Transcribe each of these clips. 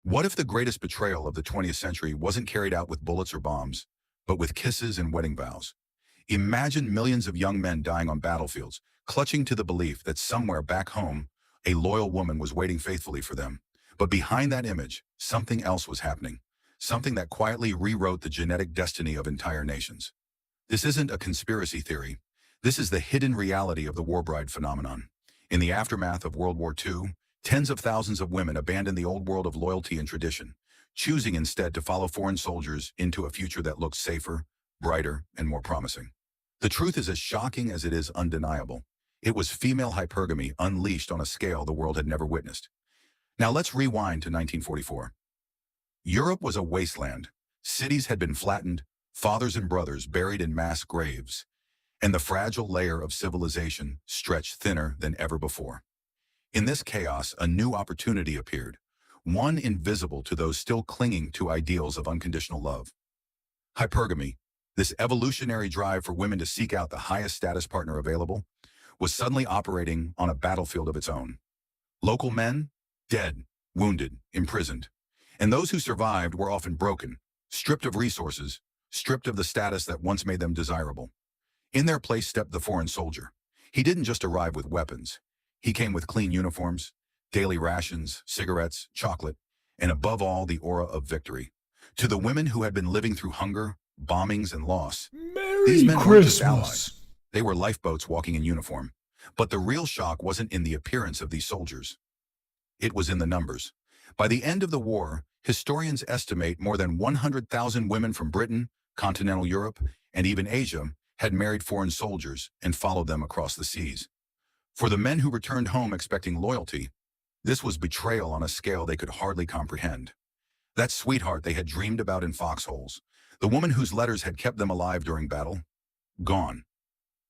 What if the greatest betrayal of the 20th century wasn't carried out with bullets or bombs, but with kisses and wedding vows? Imagine millions of young men dying on battlefields, clutching to the belief that somewhere back home, a loyal woman was waiting faithfully for them. But behind that image, something else was happening, something that quietly rewrote the genetic destiny of entire nations. This isn't a conspiracy theory. This is the hidden reality of the war bride phenomenon. In the aftermath of World War II, tens of thousands of women abandoned the old world of loyalty and tradition, choosing instead to follow foreign soldiers into a future that looked safer, brighter, and more promising. The truth is as shocking as it is undeniable. It was female hypergamy unleashed on a scale the world had never witnessed. Now let's rewind to 1944. Europe was a wasteland. Cities had been flattened, fathers and brothers buried in mass graves, and the fragile layer of civilization stretched thinner than ever before. In this chaos, a new opportunity appeared, one invisible to those still clinging to ideals of unconditional love. Hypergamy, this evolutionary drive for women to seek out the highest status partner available, was suddenly operating on a battlefield of its own. Local men, dead, wounded, imprisoned. And those who survived were often broken, stripped of resources, stripped of the status that once made them desirable. In their place stepped the foreign soldier. He didn't just arrive with weapons. He came with clean uniforms, daily rations, cigarettes, chocolate, and above all, the aura of victory. To the women who had been living through hunger, bombings, and loss, these Merry men weren't just allies. Christmas. They were lifeboats walking in uniform. But the real shock wasn't in the appearance of these soldiers. It was in the numbers. By the end of the war, historians estimate more than 100,000 women from Britain, continental Europe, and even Asia had married foreign soldiers and followed them across the seas. For the men who returned home expecting loyalty, this was betrayal on a scale they could hardly comprehend. That sweetheart they had dreamed about in foxholes, the woman whose letters had kept them alive during battle, gone.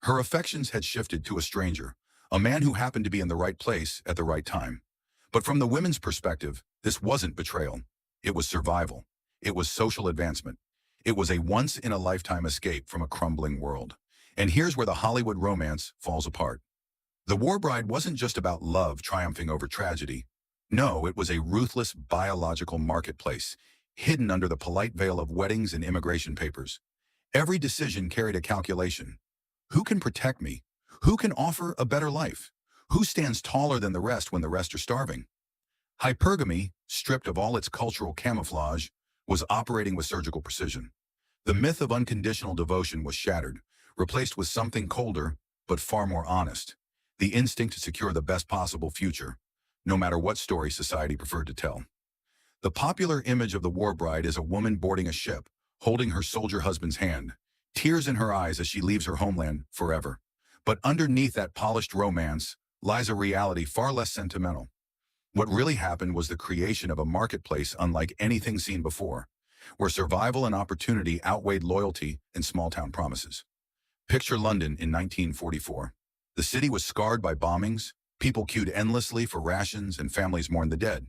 Her affections had shifted to a stranger, a man who happened to be in the right place at the right time. But from the women's perspective, this wasn't betrayal. It was survival. It was social advancement. It was a once-in-a-lifetime escape from a crumbling world. And here's where the Hollywood romance falls apart. The War Bride wasn't just about love triumphing over tragedy. No, it was a ruthless biological marketplace, hidden under the polite veil of weddings and immigration papers. Every decision carried a calculation. Who can protect me? Who can offer a better life? Who stands taller than the rest when the rest are starving? Hypergamy, stripped of all its cultural camouflage, was operating with surgical precision. The myth of unconditional devotion was shattered, replaced with something colder, but far more honest. The instinct to secure the best possible future, no matter what story society preferred to tell. The popular image of the war bride is a woman boarding a ship, holding her soldier husband's hand, tears in her eyes as she leaves her homeland forever. But underneath that polished romance lies a reality far less sentimental. What really happened was the creation of a marketplace unlike anything seen before, where survival and opportunity outweighed loyalty and small-town promises. Picture London in 1944. The city was scarred by bombings, people queued endlessly for rations, and families mourned the dead.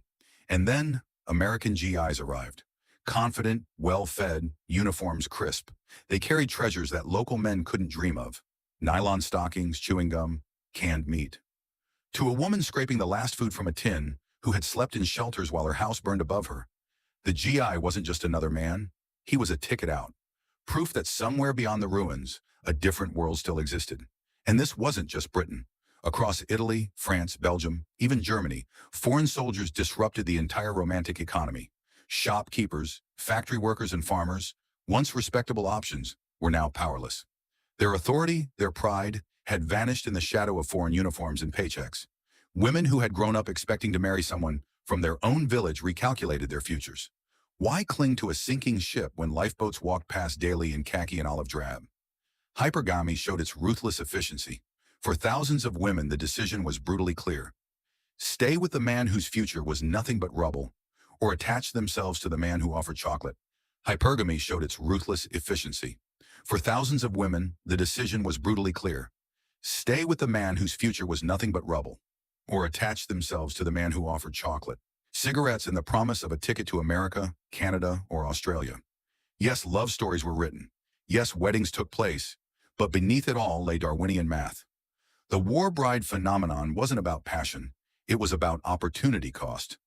And then, American GIs arrived. Confident, well-fed, uniforms crisp. They carried treasures that local men couldn't dream of. Nylon stockings, chewing gum, canned meat. To a woman scraping the last food from a tin, who had slept in shelters while her house burned above her, the GI wasn't just another man. He was a ticket out. Proof that somewhere beyond the ruins, a different world still existed. And this wasn't just Britain. Across Italy, France, Belgium, even Germany, foreign soldiers disrupted the entire romantic economy. Shopkeepers, factory workers, and farmers, once respectable options, were now powerless. Their authority, their pride, had vanished in the shadow of foreign uniforms and paychecks. Women who had grown up expecting to marry someone from their own village recalculated their futures. Why cling to a sinking ship when lifeboats walked past daily in khaki and olive drab? Hypergamy showed its ruthless efficiency. For thousands of women, the decision was brutally clear. Stay with the man whose future was nothing but rubble, or attach themselves to the man who offered chocolate. Hypergamy showed its ruthless efficiency. For thousands of women, the decision was brutally clear. Stay with the man whose future was nothing but rubble, or attach themselves to the man who offered chocolate, cigarettes, and the promise of a ticket to America, Canada, or Australia. Yes, love stories were written. Yes, weddings took place. But beneath it all lay Darwinian math. The war bride phenomenon wasn't about passion. It was about opportunity cost.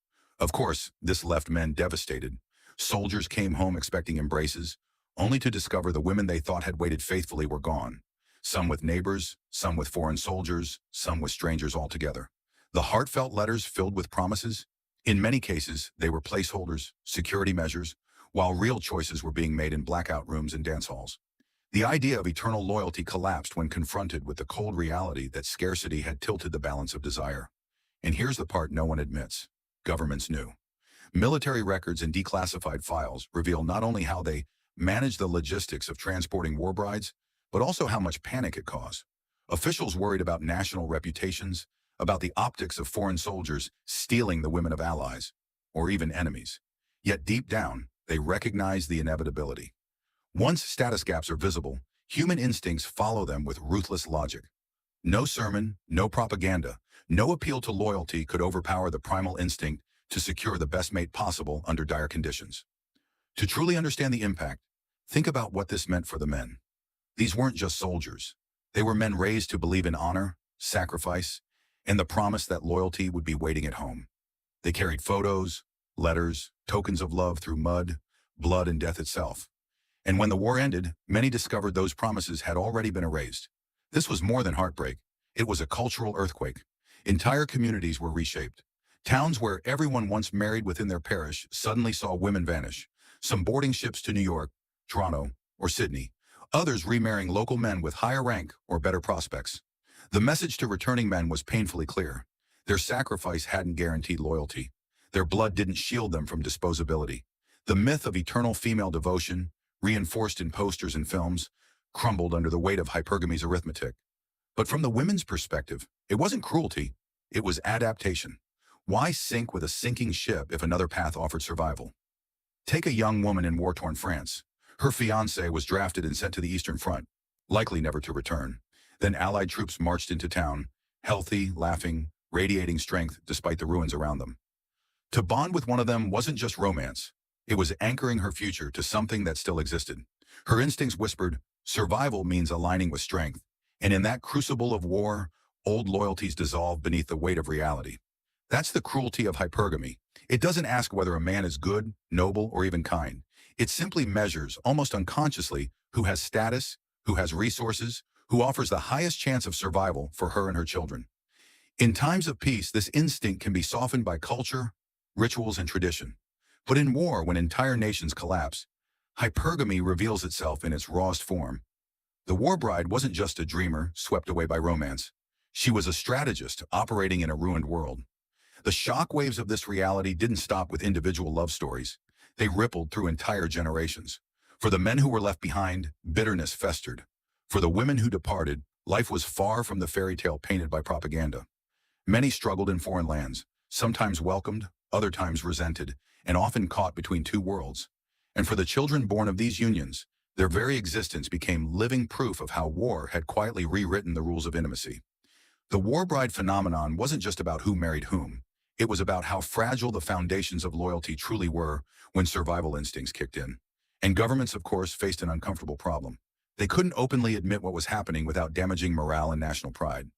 Of course, this left men devastated. Soldiers came home expecting embraces, only to discover the women they thought had waited faithfully were gone. Some with neighbors, some with foreign soldiers, some with strangers altogether. The heartfelt letters filled with promises. In many cases, they were placeholders, security measures, while real choices were being made in blackout rooms and dance halls. The idea of eternal loyalty collapsed when confronted with the cold reality that scarcity had tilted the balance of desire. And here's the part no one admits. Governments knew. Military records and declassified files reveal not only how they managed the logistics of transporting war brides, but also how much panic it caused. Officials worried about national reputations, about the optics of foreign soldiers stealing the women of allies, or even enemies. Yet deep down, they recognized the inevitability. Once status gaps are visible, human instincts follow them with ruthless logic. No sermon, no propaganda, no appeal to loyalty could overpower the primal instinct to secure the best mate possible under dire conditions. To truly understand the impact, think about what this meant for the men. These weren't just soldiers. They were men raised to believe in honor, sacrifice, and the promise that loyalty would be waiting at home. They carried photos, letters, tokens of love through mud, blood, and death itself. And when the war ended, many discovered those promises had already been erased. This was more than heartbreak. It was a cultural earthquake. Entire communities were reshaped. Towns where everyone once married within their parish suddenly saw women vanish. Some boarding ships to New York, Toronto, or Sydney. Others remarrying local men with higher rank or better prospects. The message to returning men was painfully clear. Their sacrifice hadn't guaranteed loyalty. Their blood didn't shield them from disposability. The myth of eternal female devotion, reinforced in posters and films, crumbled under the weight of hypergamy's arithmetic. But from the women's perspective, it wasn't cruelty, it was adaptation. Why sink with a sinking ship if another path offered survival? Take a young woman in war-torn France. Her fiancé was drafted and sent to the Eastern Front, likely never to return. Then Allied troops marched into town, healthy, laughing, radiating strength despite the ruins around them. To bond with one of them wasn't just romance. It was anchoring her future to something that still existed. Her instincts whispered, survival means aligning with strength. And in that crucible of war, old loyalties dissolve beneath the weight of reality. That's the cruelty of hypergamy. It doesn't ask whether a man is good, noble, or even kind. It simply measures, almost unconsciously, who has status, who has resources, who offers the highest chance of survival for her and her children. In times of peace, this instinct can be softened by culture, rituals, and tradition. But in war, when entire nations collapse, hypergamy reveals itself in its rawest form. The war bride wasn't just a dreamer swept away by romance. She was a strategist operating in a ruined world. The shockwaves of this reality didn't stop with individual love stories. They rippled through entire generations. For the men who were left behind, bitterness festered. For the women who departed, life was far from the fairy tale painted by propaganda. Many struggled in foreign lands, sometimes welcomed, other times resented, and often caught between two worlds. And for the children born of these unions, their very existence became living proof of how war had quietly rewritten the rules of intimacy. The war bride phenomenon wasn't just about who married whom. It was about how fragile the foundations of loyalty truly were when survival instincts kicked in. And governments, of course, faced an uncomfortable problem. They couldn't openly admit what was happening without damaging morale and national pride.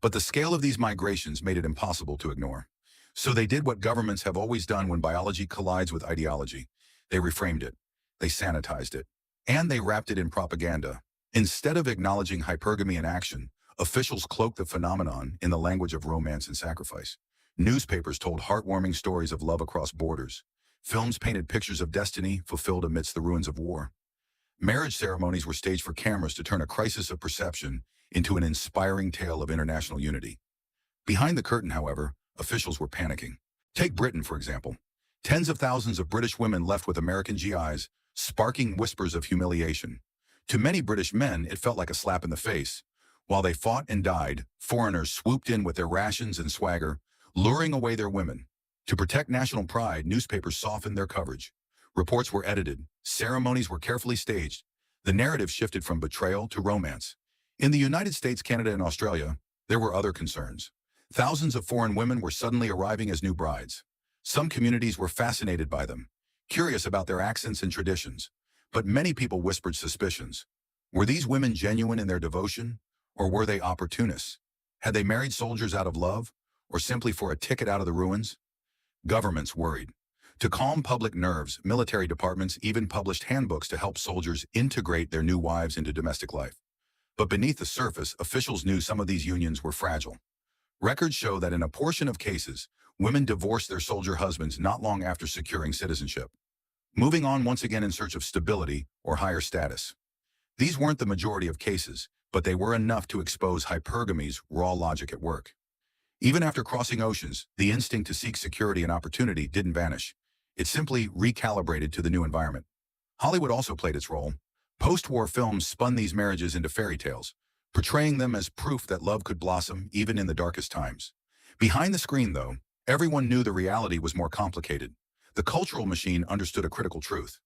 But the scale of these migrations made it impossible to ignore. So they did what governments have always done when biology collides with ideology. They reframed it, they sanitized it, and they wrapped it in propaganda. Instead of acknowledging hypergamy in action, officials cloaked the phenomenon in the language of romance and sacrifice. Newspapers told heartwarming stories of love across borders. Films painted pictures of destiny fulfilled amidst the ruins of war. Marriage ceremonies were staged for cameras to turn a crisis of perception into an inspiring tale of international unity. Behind the curtain, however, officials were panicking. Take Britain, for example. Tens of thousands of British women left with American GIs, sparking whispers of humiliation. To many British men, it felt like a slap in the face. While they fought and died, foreigners swooped in with their rations and swagger, luring away their women. To protect national pride, newspapers softened their coverage. Reports were edited, ceremonies were carefully staged. The narrative shifted from betrayal to romance. In the United States, Canada, and Australia, there were other concerns. Thousands of foreign women were suddenly arriving as new brides. Some communities were fascinated by them, curious about their accents and traditions. But many people whispered suspicions. Were these women genuine in their devotion, or were they opportunists? Had they married soldiers out of love, or simply for a ticket out of the ruins? Governments worried. To calm public nerves, military departments even published handbooks to help soldiers integrate their new wives into domestic life. But beneath the surface, officials knew some of these unions were fragile. Records show that in a portion of cases, women divorced their soldier husbands not long after securing citizenship, moving on once again in search of stability or higher status. These weren't the majority of cases, but they were enough to expose hypergamy's raw logic at work. Even after crossing oceans, the instinct to seek security and opportunity didn't vanish. It simply recalibrated to the new environment. Hollywood also played its role. Post-war films spun these marriages into fairy tales, portraying them as proof that love could blossom even in the darkest times. Behind the screen, though, everyone knew the reality was more complicated. The cultural machine understood a critical truth.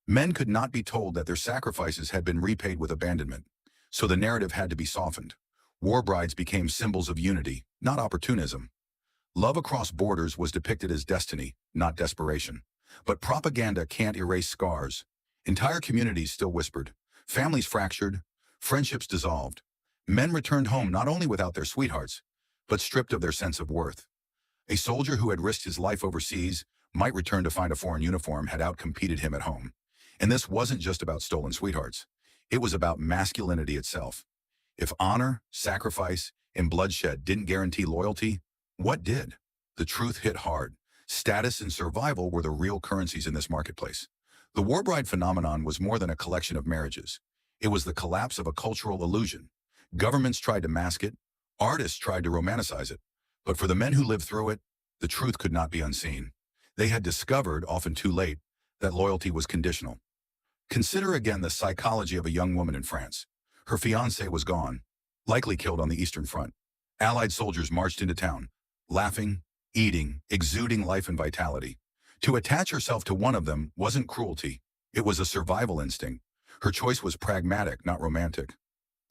Men could not be told that their sacrifices had been repaid with abandonment, so the narrative had to be softened. War brides became symbols of unity, not opportunism. Love across borders was depicted as destiny, not desperation. But propaganda can't erase scars. Entire communities still whispered. Families fractured, friendships dissolved. Men returned home not only without their sweethearts, but stripped of their sense of worth. A soldier who had risked his life overseas might return to find a foreign uniform had outcompeted him at home. And this wasn't just about stolen sweethearts. It was about masculinity itself. If honor, sacrifice, and bloodshed didn't guarantee loyalty, what did? The truth hit hard. Status and survival were the real currencies in this marketplace. The war bride phenomenon was more than a collection of marriages. It was the collapse of a cultural illusion. Governments tried to mask it, artists tried to romanticize it. But for the men who lived through it, the truth could not be unseen. They had discovered, often too late, that loyalty was conditional. Consider again the psychology of a young woman in France. Her fiancé was gone, likely killed on the Eastern Front. Allied soldiers marched into town, laughing, eating, exuding life and vitality. To attach herself to one of them wasn't cruelty. It was a survival instinct. Her choice was pragmatic, not romantic.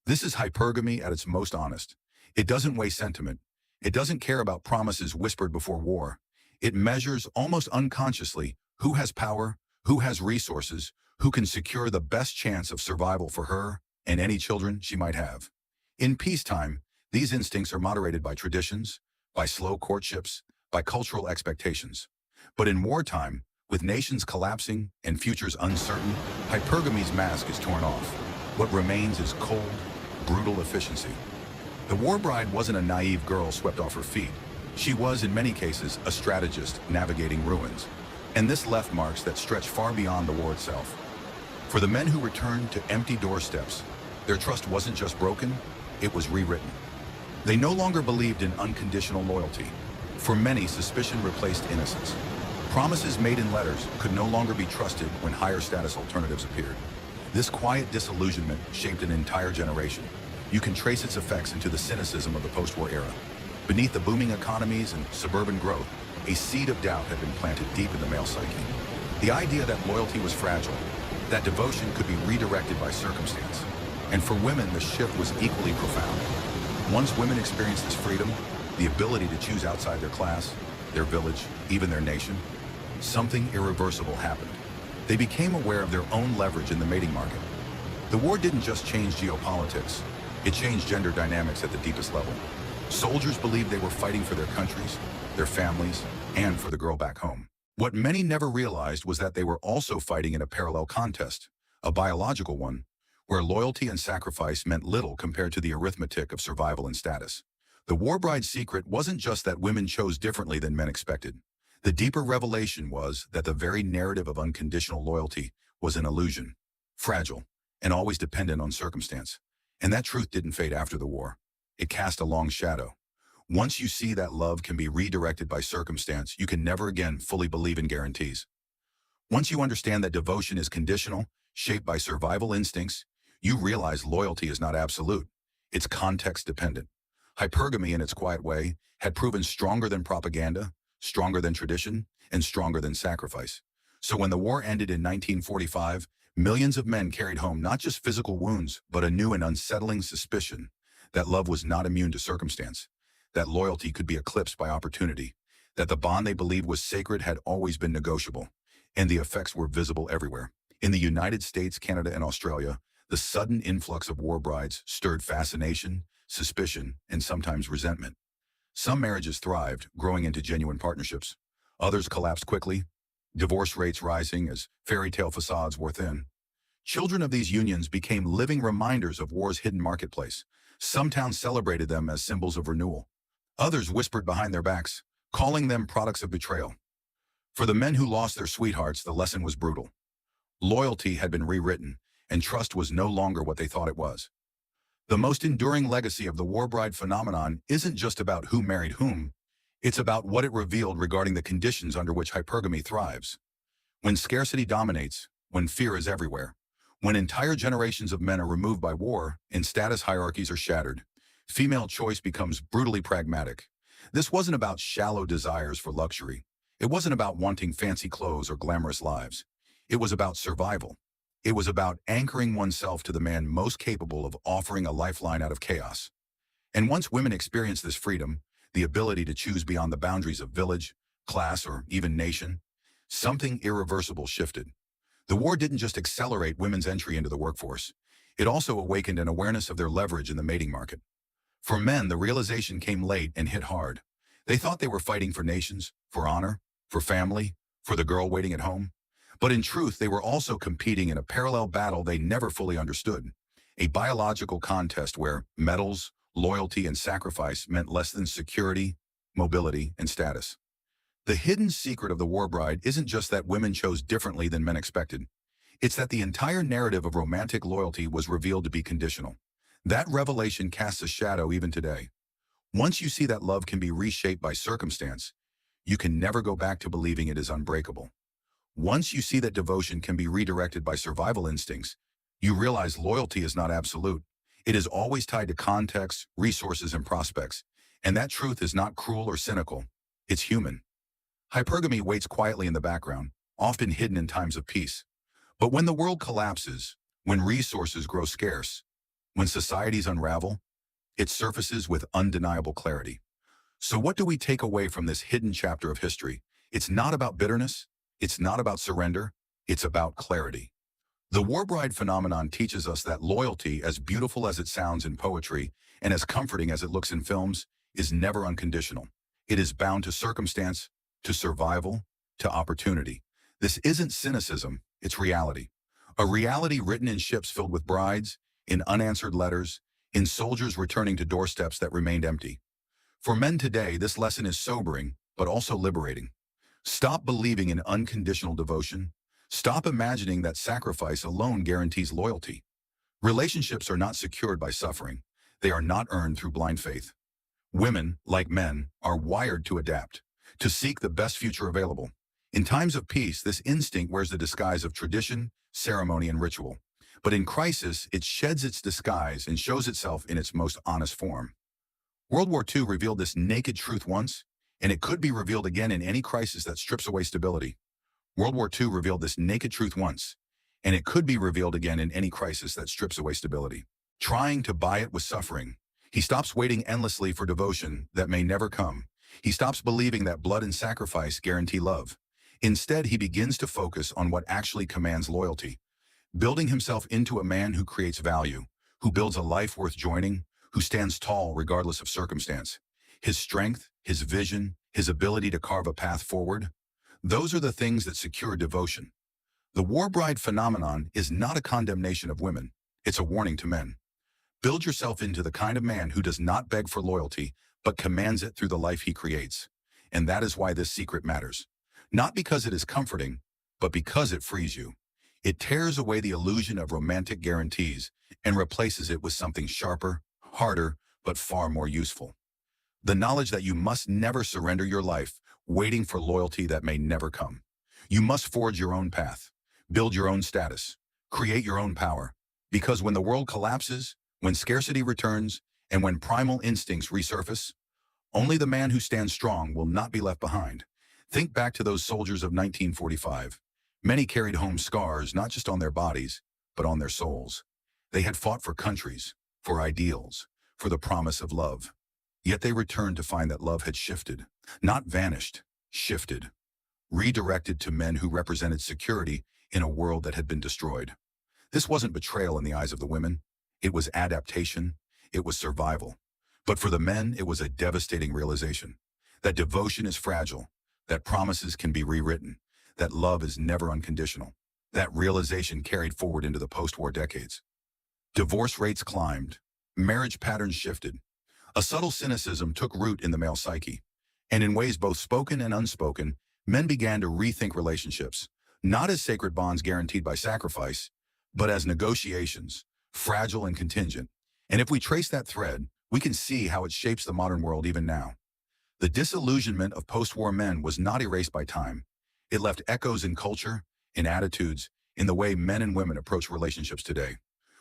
This is hypergamy at its most honest. It doesn't weigh sentiment. It doesn't care about promises whispered before war. It measures almost unconsciously who has power, who has resources, who can secure the best chance of survival for her and any children she might have. In peacetime, these instincts are moderated by traditions, by slow courtships, by cultural expectations. But in wartime, with nations collapsing and futures uncertain, hypergamy's mask is torn off. What remains is cold, brutal efficiency. The war bride wasn't a naive girl swept off her feet. She was, in many cases, a strategist navigating ruins. And this left marks that stretch far beyond the war itself. For the men who returned to empty doorsteps, their trust wasn't just broken, it was rewritten. They no longer believed in unconditional loyalty. For many, suspicion replaced innocence. Promises made in letters could no longer be trusted when higher status alternatives appeared. This quiet disillusionment shaped an entire generation. You can trace its effects into the cynicism of the post-war era. Beneath the booming economies and suburban growth, a seed of doubt had been planted deep in the male psyche. The idea that loyalty was fragile, that devotion could be redirected by circumstance. And for women, the shift was equally profound. Once women experienced this freedom, the ability to choose outside their class, their village, even their nation, something irreversible happened. They became aware of their own leverage in the mating market. The war didn't just change geopolitics, it changed gender dynamics at the deepest level. Soldiers believed they were fighting for their countries, their families, and for the girl back home. What many never realized was that they were also fighting in a parallel contest, a biological one, where loyalty and sacrifice meant little compared to the arithmetic of survival and status. The war bride's secret wasn't just that women chose differently than men expected. The deeper revelation was that the very narrative of unconditional loyalty was an illusion, fragile, and always dependent on circumstance. And that truth didn't fade after the war. It cast a long shadow. Once you see that love can be redirected by circumstance, you can never again fully believe in guarantees. Once you understand that devotion is conditional, shaped by survival instincts, you realize loyalty is not absolute. It's context-dependent. Hypergamy, in its quiet way, had proven stronger than propaganda, stronger than tradition, and stronger than sacrifice. So when the war ended in 1945, millions of men carried home not just physical wounds, but a new and unsettling suspicion that love was not immune to circumstance, that loyalty could be eclipsed by opportunity, that the bond they believed was sacred had always been negotiable, and the effects were visible everywhere. In the United States, Canada, and Australia, the sudden influx of war brides stirred fascination, suspicion, and sometimes resentment. Some marriages thrived, growing into genuine partnerships. Others collapsed quickly, divorce rates rising as fairy tale facades wore thin. Children of these unions became living reminders of war's hidden marketplace. Some towns celebrated them as symbols of renewal. Others whispered behind their backs, calling them products of betrayal. For the men who lost their sweethearts, the lesson was brutal. Loyalty had been rewritten, and trust was no longer what they thought it was. The most enduring legacy of the war bride phenomenon isn't just about who married whom, it's about what it revealed regarding the conditions under which hypergamy thrives. When scarcity dominates, when fear is everywhere, when entire generations of men are removed by war and status hierarchies are shattered, female choice becomes brutally pragmatic. This wasn't about shallow desires for luxury. It wasn't about wanting fancy clothes or glamorous lives. It was about survival. It was about anchoring oneself to the man most capable of offering a lifeline out of chaos. And once women experienced this freedom, the ability to choose beyond the boundaries of village, class, or even nation, something irreversible shifted. The war didn't just accelerate women's entry into the workforce. It also awakened an awareness of their leverage in the mating market. For men, the realization came late and hit hard. They thought they were fighting for nations, for honor, for family, for the girl waiting at home. But in truth, they were also competing in a parallel battle they never fully understood. A biological contest where metals, loyalty, and sacrifice meant less than security, mobility, and status. The hidden secret of the war bride isn't just that women chose differently than men expected. It's that the entire narrative of romantic loyalty was revealed to be conditional. That revelation casts a shadow even today. Once you see that love can be reshaped by circumstance, you can never go back to believing it is unbreakable. Once you see that devotion can be redirected by survival instincts, you realize loyalty is not absolute. It is always tied to context, resources, and prospects. And that truth is not cruel or cynical. It's human. Hypergamy waits quietly in the background, often hidden in times of peace. But when the world collapses, when resources grow scarce, when societies unravel, it surfaces with undeniable clarity. So what do we take away from this hidden chapter of history? It's not about bitterness. It's not about surrender. It's about clarity. The war bride phenomenon teaches us that loyalty, as beautiful as it sounds in poetry and as comforting as it looks in films, is never unconditional. It is bound to circumstance, to survival, to opportunity. This isn't cynicism, it's reality. A reality written in ships filled with brides, in unanswered letters, in soldiers returning to doorsteps that remained empty. For men today, this lesson is sobering, but also liberating. Stop believing in unconditional devotion. Stop imagining that sacrifice alone guarantees loyalty. Relationships are not secured by suffering. They are not earned through blind faith. Women, like men, are wired to adapt, to seek the best future available. In times of peace, this instinct wears the disguise of tradition, ceremony, and ritual. But in crisis, it sheds its disguise and shows itself in its most honest form. World War II revealed this naked truth once, and it could be revealed again in any crisis that strips away stability. World War II revealed this naked truth once, and it could be revealed again in any crisis that strips away stability. Trying to buy it with suffering, he stops waiting endlessly for devotion that may never come. He stops believing that blood and sacrifice guarantee love. Instead, he begins to focus on what actually commands loyalty, building himself into a man who creates value, who builds a life worth joining, who stands tall regardless of circumstance. His strength, his vision, his ability to carve a path forward, those are the things that secure devotion. The war bride phenomenon is not a condemnation of women. It's a warning to men. Build yourself into the kind of man who does not beg for loyalty, but commands it through the life he creates. And that is why this secret matters. Not because it is comforting, but because it frees you. It tears away the illusion of romantic guarantees and replaces it with something sharper, harder, but far more useful. The knowledge that you must never surrender your life, waiting for loyalty that may never come. You must forge your own path, build your own status, create your own power. Because when the world collapses, when scarcity returns, and when primal instincts resurface, only the man who stands strong will not be left behind. Think back to those soldiers of 1945. Many carried home scars not just on their bodies, but on their souls. They had fought for countries, for ideals, for the promise of love. Yet they returned to find that love had shifted, not vanished, shifted, redirected to men who represented security in a world that had been destroyed. This wasn't betrayal in the eyes of the women. It was adaptation. It was survival. But for the men, it was a devastating realization that devotion is fragile, that promises can be rewritten, that love is never unconditional. That realization carried forward into the post-war decades. Divorce rates climbed, marriage patterns shifted. A subtle cynicism took root in the male psyche, and in ways both spoken and unspoken, men began to rethink relationships, not as sacred bonds guaranteed by sacrifice, but as negotiations, fragile and contingent. And if we trace that thread, we can see how it shapes the modern world even now. The disillusionment of post-war men was not erased by time. It left echoes in culture, in attitudes, in the way men and women approach relationships today.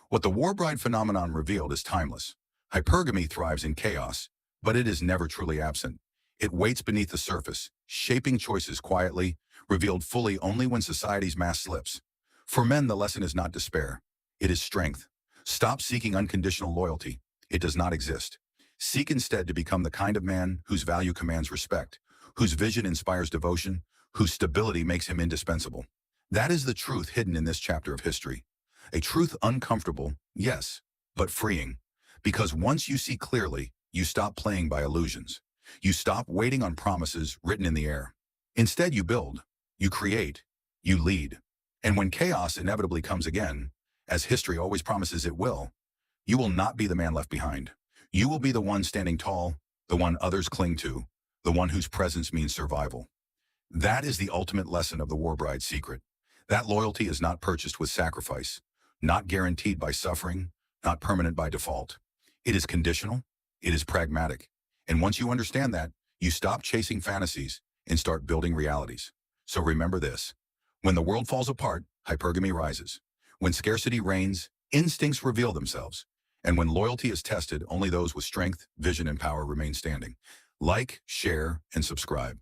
What the war bride phenomenon revealed is timeless. Hypergamy thrives in chaos, but it is never truly absent. It waits beneath the surface, shaping choices quietly, revealed fully only when society's mask slips. For men, the lesson is not despair. It is strength. Stop seeking unconditional loyalty. It does not exist. Seek instead to become the kind of man whose value commands respect, whose vision inspires devotion, whose stability makes him indispensable. That is the truth hidden in this chapter of history. A truth uncomfortable, yes, but freeing. Because once you see clearly, you stop playing by illusions. You stop waiting on promises written in the air. Instead, you build, you create, you lead. And when chaos inevitably comes again, as history always promises it will, you will not be the man left behind. You will be the one standing tall, the one others cling to, the one whose presence means survival. That is the ultimate lesson of the war bride's secret. That loyalty is not purchased with sacrifice, not guaranteed by suffering, not permanent by default. It is conditional, it is pragmatic. And once you understand that, you stop chasing fantasies and start building realities. So remember this. When the world falls apart, hypergamy rises. When scarcity reigns, instincts reveal themselves. And when loyalty is tested, only those with strength, vision, and power remain standing. Like, share, and subscribe.